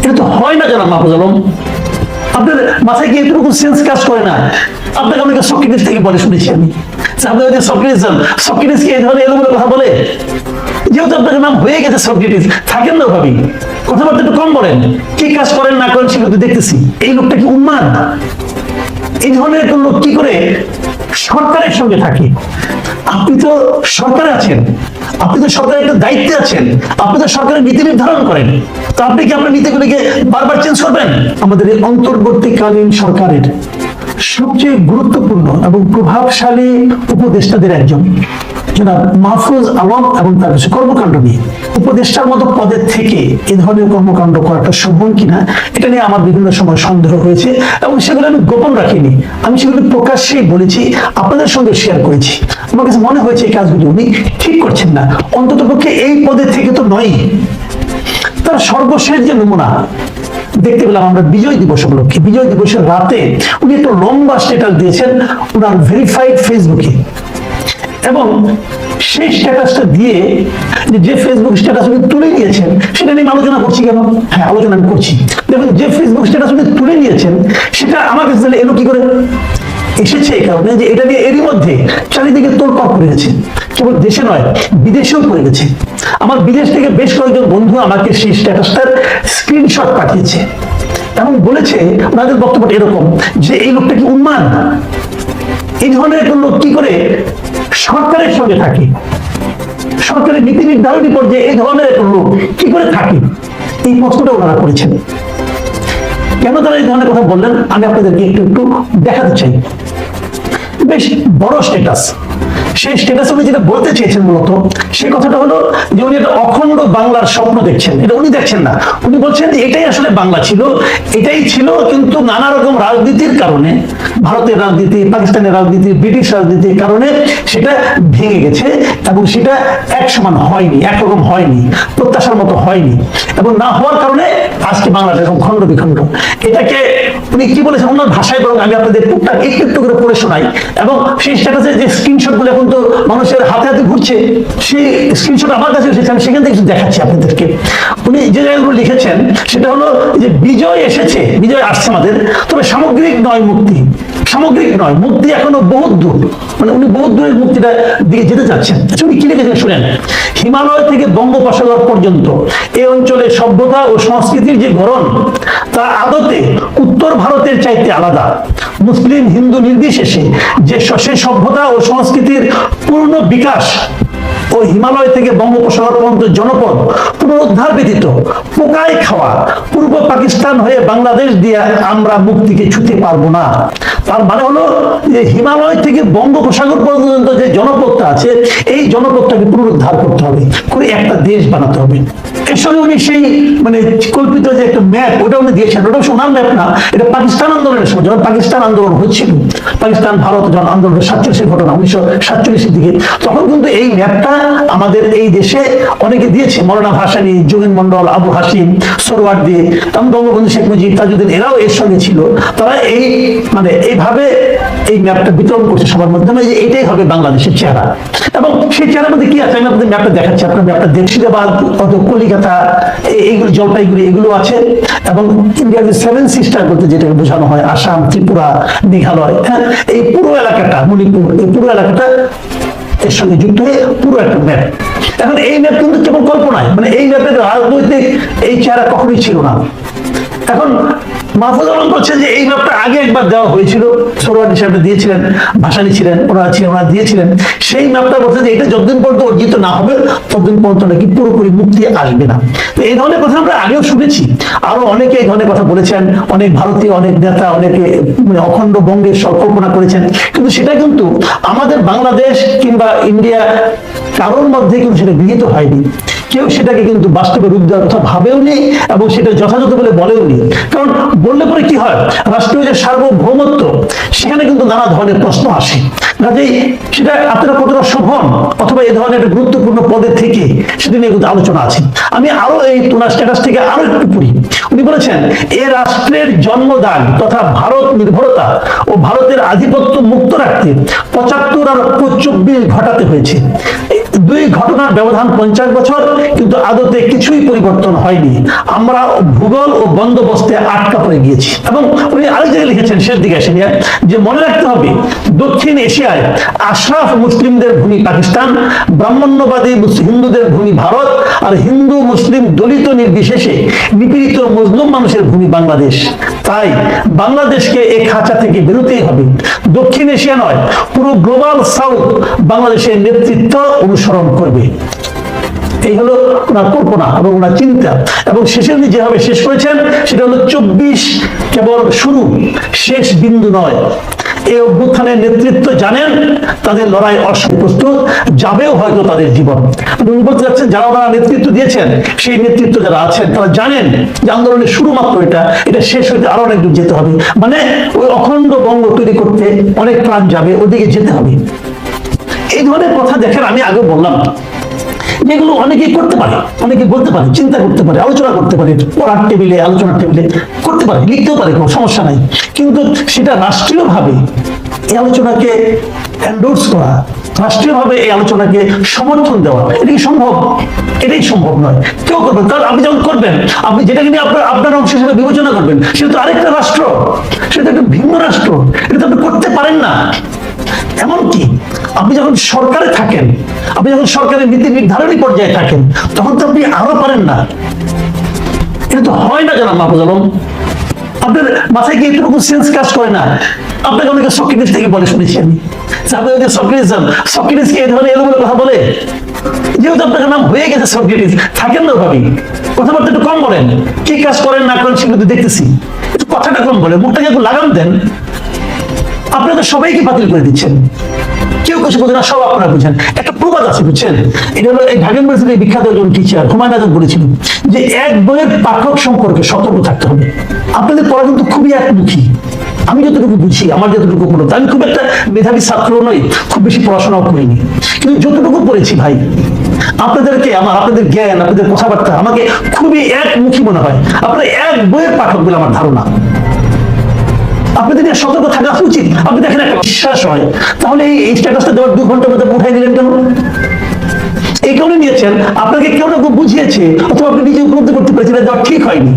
এটা তো হয় না জনাব মাহফুজ আলম। আপনার মাথায় কি এতটুকু সেন্স কাজ করে না? আপনাকে অনেকে সক্রেটিস থেকে বলে শুনেছি আমি, আপনি হয়তো সক্রেটিস যান, সক্রেটিস কি এই ধরনের এলোমেলো কথা বলে? যেহেতু আপনার নাম হয়ে গেছে সক্রেটিস, থাকেন না ভাবি, কথাবার্তা একটু কম বলেন। কি কাজ করেন না করেন সেগুলো তো দেখতেছি। এই লোকটা কি উন্মাদ? এই ধরনের একটা লোক কি করে সরকারের সঙ্গে থাকে? আপনি তো সরকারে আছেন, আপনি তো সরকারের একটা দায়িত্বে আছেন, আপনি তো সরকারের নীতি নির্ধারণ করেন, তো আপনি কি আপনার নীতিগুলিকে বারবার চেঞ্জ করবেন? আমাদের এই অন্তর্বর্তীকালীন সরকারের সবচেয়ে গুরুত্বপূর্ণ এবং প্রভাবশালী উপদেষ্টাদের একজন জনাব মাহফুজ আলম এবং তার কিছু কর্মকাণ্ড নিয়ে, উপদেষ্টার মতো পদের থেকে এ ধরনের কর্মকাণ্ড করাটা সম্ভব কিনা এটা নিয়ে আমার বিভিন্ন সময় সন্দেহ হয়েছে, এবং সেগুলো আমি গোপন রাখিনি, আমি সেগুলো প্রকাশ্যেই বলেছি, আপনাদের সঙ্গে শেয়ার করেছি। আমার কাছে মনে হয়েছে এই কাজগুলো উনি ঠিক করছেন না, অন্তত পক্ষে এই পদের থেকে তো নয়। তার সর্বশেষ যে নমুনা দেখতে পেলাম আমরা বিজয় দিবস উপলক্ষে, বিজয় দিবসের রাতে উনি একটা লম্বা স্ট্যাটাস দিয়েছেন ওনার ভেরিফাইড ফেসবুকে, এবং সেই স্ট্যাটাসটা দিয়ে যে ফেসবুক স্ট্যাটাস উনি তুলে নিয়েছেন সেটা নিয়ে আলোচনা করছি কেন? হ্যাঁ, আলোচনা আমি করছি। দেখুন, যে ফেসবুক স্ট্যাটাস উনি তুলে নিয়েছেন সেটা আমার কাছে এলো কি করে? এসেছে এই কারণে যে এটা নিয়ে এরই মধ্যে চারিদিকে তোলপাড় পড়ে গেছে, কেবল দেশে নয় বিদেশেও পড়ে গেছে। আমার বিদেশ থেকে বেশ কয়েকজন বন্ধু আমাকে সেই স্ট্যাটাসটার স্ক্রিনশট পাঠিয়েছে এবং বলেছে ওনাদের বক্তব্য এরকম যে এই লোকটা কি উন্মাদ? এই ধরনের একটা লোক কি করে সরকারের সঙ্গে থাকে, সরকারের নীতি নির্ধারণী পর্যায়ে এই ধরনের একটা লোক কি করে থাকে? এই প্রশ্নটা ওনারা করেছেন। কেন তারা এই ধরনের কথা বললেন আমি আপনাদেরকে একটু একটু দেখাতে চাই। বেশ বড় স্ট্যাটাস, সেই স্ট্যাটাসে উনি যেটা বলতে চেয়েছেন মূলত সেই কথাটা হলো যে উনি একটা অখণ্ড বাংলার স্বপ্ন দেখছেন। এটা উনি দেখছেন না, উনি বলছেন এটাই আসলে বাংলা ছিল, এটাই ছিল, কিন্তু নানা রকম রাজনীতির কারণে, ভারতের রাজনীতি, পাকিস্তানের রাজনীতি, ব্রিটিশ রাজনীতির কারণে সেটা ভেঙে গেছে এবং সেটা এক সমান হয়নি, একরকম হয়নি, প্রত্যাশার মতো হয়নি, এবং না হওয়ার কারণে আজকে বাংলাদেশ এরকম খণ্ড বিখণ্ড। এটাকে উনি কি বলেছেন ওনার ভাষায়, বরং আমি আপনাদের টুকটাক একটু একটু করে পড়ে শোনাই। এবং সেই স্ট্যাটাসে যে স্ক্রিনশট গুলো এখন তো মানুষের হাতে হাতে ঘুরছে, সেই স্ক্রিনশট আমার কাছে এসেছে, আমি সেখান থেকে কিছু দেখাচ্ছি আপনাদেরকে। উনি যে জায়গাগুলো লিখেছেন সেটা হলো যে বিজয় এসেছে, বিজয় আসছে আমাদের, তবে সামগ্রিক নয় মুক্তি, সামগ্রিক নয়, মুক্তি এখনো বহুত দূর, মানে উনি বহুত দূরের মুক্তিটা দিকে যেতে চাচ্ছেন। উনি কি লিখেছেন শুনেন। হিমালয় থেকে বঙ্গোপসাগর পর্যন্ত এই অঞ্চলের সভ্যতা ও সংস্কৃতির যে গড়ন তা আদতে উত্তর ভারতের চাইতে আলাদা। মুসলিম হিন্দু নির্বিশেষে যে সে সভ্যতা ও সংস্কৃতির পূর্ণ বিকাশ ও হিমালয় থেকে বঙ্গোপসাগর পর্যন্ত জনপদ পুনরুদ্ধার ব্যতীত পোকায় খাওয়া পূর্ব পাকিস্তান হয়ে বাংলাদেশ দিয়ে আমরা মুক্তিকে ছুঁতে পারবো না। তার মানে হলো যে হিমালয় থেকে বঙ্গোপসাগর পর্যন্ত যে জনপদটা আছে এই জনপদটাকে পুনরুদ্ধার করতে হবে, করে একটা দেশ বানাতে হবে। এর সঙ্গে উনি সেই মানে কল্পিত যে একটা ম্যাপ ওটা উনি দিয়েছেন, ওটা সোনার ম্যাপ না, এটা পাকিস্তান আন্দোলনের সময় যখন পাকিস্তান আন্দোলন হচ্ছিল, পাকিস্তান ভারত যখন আন্দোলনের 47 ঘটনা 1947 দিকে, তখন কিন্তু এই ম্যাপটা আমাদের এই দেশে অনেকে দিয়েছে, মৌলানা ভাসানী, যোগেন মন্ডল, আবু হাসিম, সোহরাওয়ার্দী, বঙ্গবন্ধু শেখ মুজিব, তাজউদ্দিন, এরাও এর সঙ্গে ছিল। তারা এই মানে এইভাবে এই ম্যাপটা বিতরণ করছে সবার মাধ্যমে যে এটাই হবে বাংলাদেশের চেহারা। এবং সেই চেহারার মধ্যে কি আছে আমি আপনাদের ম্যাপটা দেখাচ্ছি, আপনার ম্যাপটা মুর্শিদাবাদ, কলিকাতা, এইগুলো, জলপাইগুড়ি, এগুলো আছে। এবং ইন্ডিয়ার যে 7 সিস্টার বলতে যেটাকে বোঝানো হয়, আসাম, ত্রিপুরা, মেঘালয়, হ্যাঁ, এই পুরো এলাকাটা, মণিপুর, এই পুরো এলাকাটা এর সঙ্গে যুক্ত হয়ে পুরো একটা ম্যাপ। এখন এই ম্যাপ কিন্তু কেবল কল্পনায়, মানে এই ম্যাপের রাজনৈতিক এই চেহারা কখনোই ছিল না। এখন মাহফুজ আলম বলছেন যে এই ম্যাপটা আগে একবার দেওয়া হয়েছিল, সোহরাওয়ার্দী সাহেব দিয়েছিলেন, ভাসানী ছিলেন, ওনারা দিয়েছিলেন। সেই ম্যাপটা বলছে যে এটা যতদিন পর্যন্ত অর্জিত না হবে ততদিন পর্যন্ত নাকি পুরোপুরি মুক্তি আসবে না। তো এই ধরনের কথা আমরা আগেও শুনেছি, আরো অনেকে এই ধরনের কথা বলেছেন, অনেক ভারতীয় অনেক নেতা, অনেকে অখণ্ড বঙ্গের কল্পনা করেছেন, কিন্তু সেটা কিন্তু আমাদের বাংলাদেশ কিংবা ইন্ডিয়া কারোর মধ্যে কিন্তু সেটা গৃহীত হয়নি। কেউ সেটাকে কিন্তু বাস্তবে রূপ দেওয়ার কথা ভাবেও নেই এবং সেটা যথাযথ বলে বলেও নেই। কারণ বললে পরে কি হয়, রাষ্ট্রীয় যে সার্বভৌমত্ব সেখানে কিন্তু নানা ধরনের প্রশ্ন আসে। কাজেই সেটা আপনারা কতটা শোভন অথবা এই ধরনের একটা গুরুত্বপূর্ণ পদের থেকে সেটা নিয়ে কিন্তু আলোচনা আছে। আমি আরো এই তোনার স্ট্যাটাস থেকে আরো একটু পড়ি। উনি বলেছেন এ রাষ্ট্রের জন্মদান তথা ভারত নির্ভরতা ও ভারতের আধিপত্য মুক্ত রাখতে 75 আর 24 ঘটাতে হয়েছে। দুই ঘটনার ব্যবধান 50 বছর, কিন্তু আদতে কিছুই পরিবর্তন হয়নি। আমরা ভূগোল ও বন্দোবস্তে আটকা পড়ে গিয়েছি। এবং উনি আরেক জায়গায় লিখেছেন শেষ দিকে এসে যে মনে রাখতে হবে, দক্ষিণ এশিয়ায় আশরাফ মুসলিমদের ভূমি পাকিস্তান, ব্রাহ্মণ্যবাদী হিন্দুদের ভূমি ভারত, আর হিন্দু মুসলিম দলিত নির্বিশেষে নিপীড়িত মজলুম মানুষের ভূমি বাংলাদেশ। তাই বাংলাদেশকে এই খাঁচা থেকে বেরোতেই হবে। দক্ষিণ এশিয়া নয়, পুরো গ্লোবাল সাউথ বাংলাদেশের নেতৃত্ব অনুসরণ করবে। এই হলো ওনার কল্পনা এবং ওনার চিন্তা। এবং শেষের দিকে যেভাবে শেষ করেছেন সেটা হলো 24 কেবল শুরু, শেষ বিন্দু নয়। এই অভ্যুত্থানের নেতৃত্ব জানেন, তাদের লড়াই প্রস্তুত, যাবেও হয়তো তাদের জীবন। উনি বলতে যাচ্ছেন যারা ওনারা নেতৃত্ব দিয়েছেন, সেই নেতৃত্ব যারা আছেন তারা জানেন যে আন্দোলনের শুরু মাত্র এটা শেষ হইতে আরো অনেক দূর যেতে হবে। মানে ওই অখণ্ড বঙ্গ তৈরি করতে অনেক প্রাণ যাবে, ওদিকে যেতে হবে। এই ধরনের কথা দেখেন, আমি আগে বললাম যেগুলো অনেকেই করতে পারে, অনেকে বলতে পারে, চিন্তা করতে পারে, আলোচনা করতে পারে, পড়ার টেবিলে, আলোচনার টেবিলে করতে পারে, লিখতেও পারে, কোনো সমস্যা নাই। কিন্তু সেটা রাষ্ট্রীয়ভাবে এই আলোচনাকে এন্ডোর্স করা, রাষ্ট্রীয়ভাবে এই আলোচনাকে সমর্থন দেওয়া, এটা কি সম্ভব? এটাই সম্ভব নয়। কেউ করবেন, কারণ আপনি যখন করবেন, আপনি যেটাকে নিয়ে আপনার অংশ হিসেবে বিবেচনা করবেন, সেটা তো আরেকটা রাষ্ট্র, সেটা একটা ভিন্ন রাষ্ট্র, এটা তো আপনি করতে পারেন না। এমনকি আপনি যখন সরকারে থাকেন, আপনি যখন সরকারের নীতি নির্ধারণী পর্যায়ে থাকেন, তখন তো আপনি আরো পারেন না। এটা তো হয় না জানা মাহফুজ আলম, আপনার মাথায় কি এটুকু সেন্স কাজ করে না? আপনাকে অনেকে সক্রেটিস থেকে বলে শুনেছি আমি, আপনি যদি সক্রেটিস কি এই ধরনের এলোমেলো কথা বলে? যেহেতু আপনার নাম হয়ে গেছে সক্রেটিস, থাকেন না ওভাবেই, কথাবার্তা একটু কম বলেন, কি কাজ করেন না করেন সেগুলো দেখতেছি, একটু কথাটা কম বলে, মুখটাকে একটু লাগাম দেন। আপনারা সবাইকে বাতিল করে দিচ্ছেন, কেউ কিছু বোঝে না, সব আপনারা বুঝেন। একটা প্রবাদ আছে বুঝছেন, এটা হলো এই ঢাকা ইউনিভার্সিটির বিখ্যাত একজন টিচার হুমায়ুন আজাদ বলেছিলেন যে এক বইয়ের পাঠক সম্পর্কে সতর্ক থাকতে হবে। আপনাদের পড়া কিন্তু খুবই একমুখী। আমি যতটুকু বুঝি, আমার যতটুকু পড়ো, আমি খুব একটা মেধাবী ছাত্র নই, খুব বেশি পড়াশোনাও করিনি, কিন্তু যতটুকু পড়েছি ভাই, আপনাদেরকে আপনাদের জ্ঞান, আপনাদের কথাবার্তা আমাকে খুবই একমুখী মনে হয়। আপনারা এক বইয়ের পাঠক বলে আমার ধারণা। আপনাদের সতর্ক থাকা উচিত। আপনি দেখেন একটা বিশ্বাস হয়, তাহলে এই স্ট্যাটাসটা দেওয়ার 2 ঘন্টার মধ্যে উঠাই দিলেন কেন? এই কারণে নিয়েছেন, আপনাকে কেউ না কেউ বুঝিয়েছে, অথবা আপনি নিজে উপলব্ধি করতে পেরেছেন দেওয়া ঠিক হয়নি।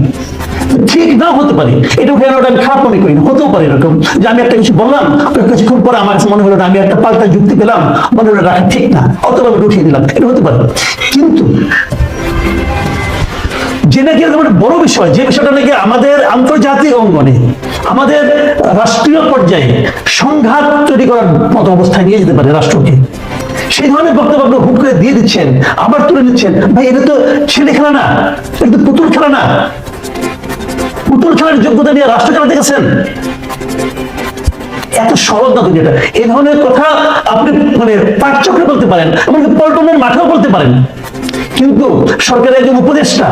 ঠিক না হতে পারে, এটা উঠে আনাটা আমি খারাপ মনে করি না। হতেও পারে এরকম যে আমি একটা কিছু বললাম, কিছুক্ষণ পরে আমার কাছে মনে হলো না, আমি একটা পাল্টা যুক্তি পেলাম, মনে হলো রাখা ঠিক না, অথবা আমি উঠিয়ে দিলাম, এটা হতে পারে। কিন্তু যে নাকি বড় বিষয়, যে বিষয়টা নাকি আমাদের আন্তর্জাতিক অঙ্গনে, আমাদের রাষ্ট্রীয় পর্যায়ে সংঘাত তৈরি করার মতো অবস্থায় নিয়ে যেতে পারে রাষ্ট্রকে, সেই ধরনের বক্তব্য আপনি হুট করে দিয়ে দিচ্ছেন, আবার তুলে নিচ্ছেন। ভাই এটা তো ছেলে খেলা না, এটা তো পুতুল খেলা না। পুতুল খেলার যোগ্যতা নিয়ে রাষ্ট্র চালাতে গেছেন, এত সহজ না দুনিয়াটা। এই ধরনের কথা আপনি মানে পাঠচক্রে বলতে পারেন, এমনকি পল্টনের মাঠেও বলতে পারেন, কিন্তু সরকারের একজন উপদেষ্টা